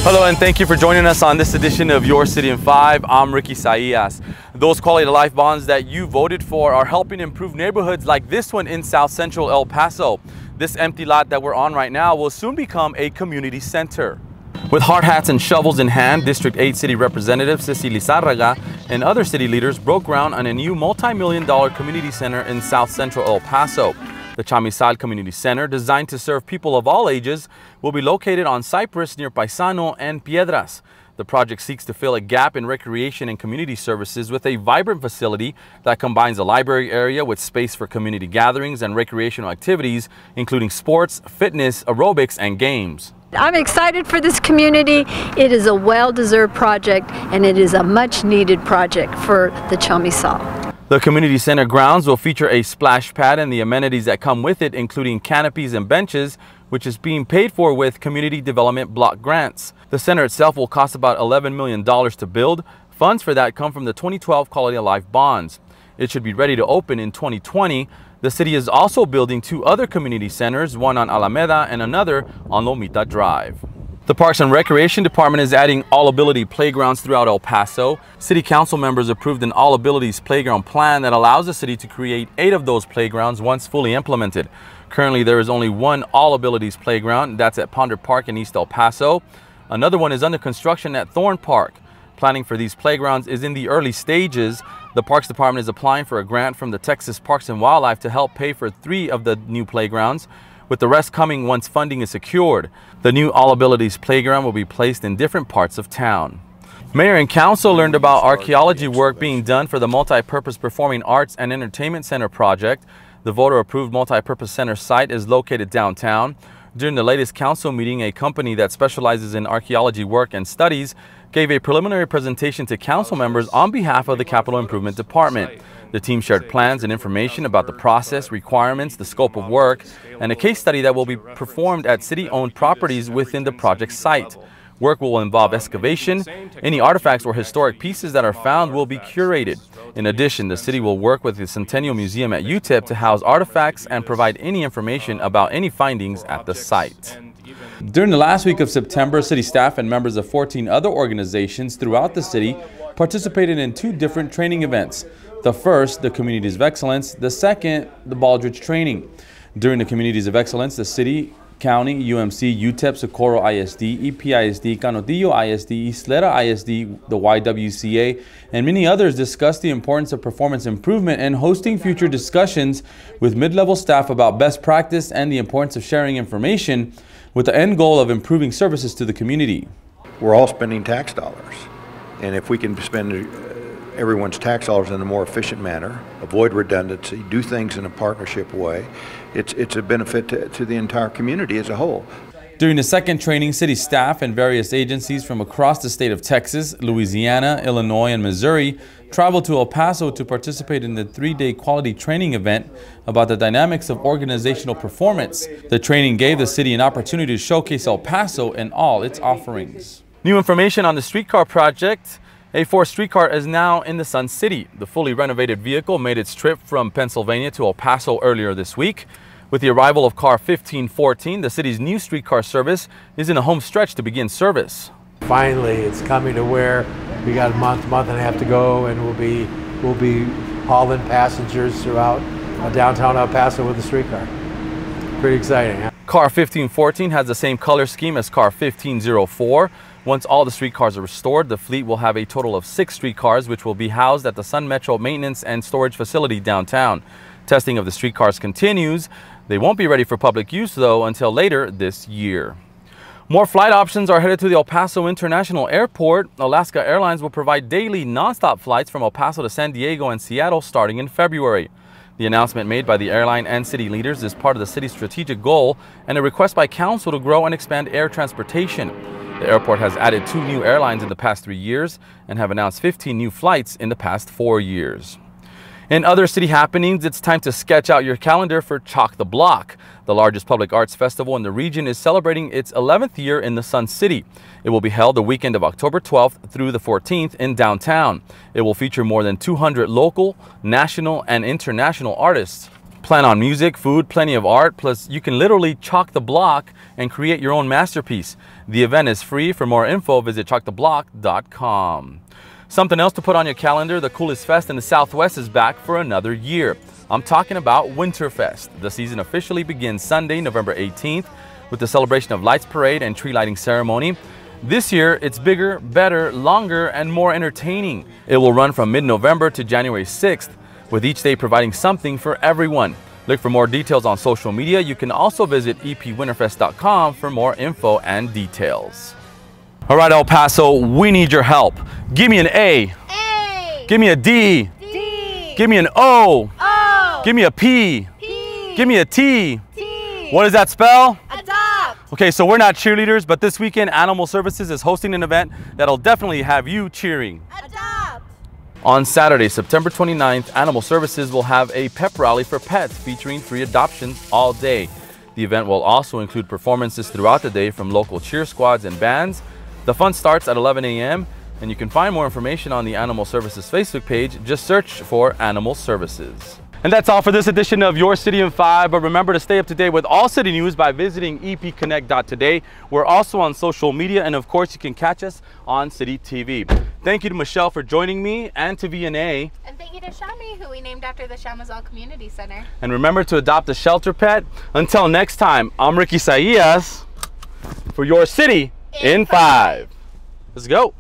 Hello and thank you for joining us on this edition of Your City in 5. I'm Ricky Saillas. Those quality of life bonds that you voted for are helping improve neighborhoods like this one in South Central El Paso. This empty lot that we're on right now will soon become a community center. With hard hats and shovels in hand, District 8 City Representative CISSY LIZARRAGA and other city leaders broke ground on a new multi-million-dollar community center in South Central El Paso. The Chamizal Community Center, designed to serve people of all ages, will be located on Cypress near Paisano and Piedras. The project seeks to fill a gap in recreation and community services with a vibrant facility that combines a library area with space for community gatherings and recreational activities, including sports, fitness, aerobics, and games. I'm excited for this community. It is a well-deserved project, and it is a much-needed project for the Chamizal. The community center grounds will feature a splash pad and the amenities that come with it, including canopies and benches, which is being paid for with community development block grants. The center itself will cost about $11 million to build. Funds for that come from the 2012 Quality of Life bonds. It should be ready to open in 2020. The city is also building two other community centers, one on Alameda and another on Lomita Drive. The Parks and Recreation Department is adding all-ability playgrounds throughout El Paso. City Council members approved an all-abilities playground plan that allows the city to create 8 of those playgrounds once fully implemented. Currently, there is only one all-abilities playground. That's at Ponder Park in East El Paso. Another one is under construction at Thorn Park. Planning for these playgrounds is in the early stages. The Parks Department is applying for a grant from the Texas Parks and Wildlife to help pay for 3 of the new playgrounds, with the rest coming once funding is secured. The new all-abilities playground will be placed in different parts of town. Mayor and council learned about archaeology work being done for the Multi-Purpose Performing Arts and Entertainment Center project. The voter-approved multi-purpose center site is located downtown. During the latest council meeting, a company that specializes in archaeology work and studies gave a preliminary presentation to council members on behalf of the Capital Improvement Department. The team shared plans and information about the process, requirements, the scope of work, and a case study that will be performed at city-owned properties within the project site. Work will involve excavation. Any artifacts or historic pieces that are found will be curated. In addition, the city will work with the Centennial Museum at UTEP to house artifacts and provide any information about any findings at the site. During the last week of September, city staff and members of 14 other organizations throughout the city participated in 2 different training events. The first, the Communities of Excellence. The second, the Baldridge training. During the Communities of Excellence, the city, county, UMC, UTEP, Socorro ISD, EPISD, Canotillo ISD, Isleta ISD, the YWCA, and many others discussed the importance of performance improvement and hosting future discussions with mid-level staff about best practice and the importance of sharing information with the end goal of improving services to the community. We're all spending tax dollars, and if we can spend everyone's tax dollars in a more efficient manner, avoid redundancy, do things in a partnership way, it's a benefit to the entire community as a whole. During the second training, city staff and various agencies from across the state of Texas, Louisiana, Illinois, and Missouri traveled to El Paso to participate in the 3-day quality training event about the dynamics of organizational performance. The training gave the city an opportunity to showcase El Paso and all its offerings. New information on the Streetcar project. A 4th streetcar is now in the Sun City. The fully renovated vehicle made its trip from Pennsylvania to El Paso earlier this week. With the arrival of car 1514, the city's new streetcar service is in the home stretch to begin service. Finally, it's coming to where we got a month and a half to go, and we'll be hauling passengers throughout downtown El Paso with the streetcar. Pretty exciting, huh? Car 1514 has the same color scheme as car 1504. Once all the streetcars are restored, the fleet will have a total of 6 streetcars, which will be housed at the Sun Metro Maintenance and Storage Facility downtown. Testing of the streetcars continues. They won't be ready for public use, though, until later this year. More flight options are headed to the El Paso International Airport. Alaska Airlines will provide daily nonstop flights from El Paso to San Diego and Seattle starting in February. The announcement made by the airline and city leaders is part of the city's strategic goal and a request by council to grow and expand air transportation. The airport has added 2 new airlines in the past 3 years and have announced 15 new flights in the past 4 years. In other city happenings, it's time to sketch out your calendar for Chalk the Block. The largest public arts festival in the region is celebrating its 11th year in the Sun City. It will be held the weekend of October 12th through the 14th in downtown. It will feature more than 200 local, national, and international artists. Plan on music, food, plenty of art, plus you can literally chalk the block and create your own masterpiece. The event is free. For more info, visit chalktheblock.com. Something else to put on your calendar, the coolest fest in the Southwest is back for another year. I'm talking about WinterFest. The season officially begins Sunday, November 18th with the celebration of lights parade and tree lighting ceremony. This year, it's bigger, better, longer, and more entertaining. It will run from mid-November to January 6th, with each day providing something for everyone. Look for more details on social media. You can also visit epwinterfest.com for more info and details. All right, El Paso, we need your help. Give me an A. A. Give me a D. D. Give me an O. O. Give me a P. P. Give me a T. T. What does that spell? Adopt. Okay, so we're not cheerleaders, but this weekend Animal Services is hosting an event that'll definitely have you cheering. Adopt. On Saturday, September 29th, Animal Services will have a pep rally for pets featuring free adoptions all day. The event will also include performances throughout the day from local cheer squads and bands. The fun starts at 11 a.m. and you can find more information on the Animal Services Facebook page. Just search for Animal Services. And that's all for this edition of Your City in 5. But remember to stay up to date with all city news by visiting EPCONNECT.TODAY. We're also on social media, and of course you can catch us on City TV. Thank you to Michelle for joining me, and to VNA. And thank you to Shami, who we named after the Chamizal Community Center. And remember to adopt a shelter pet. Until next time, I'm Ricky Saillas for Your City in 5. Let's go.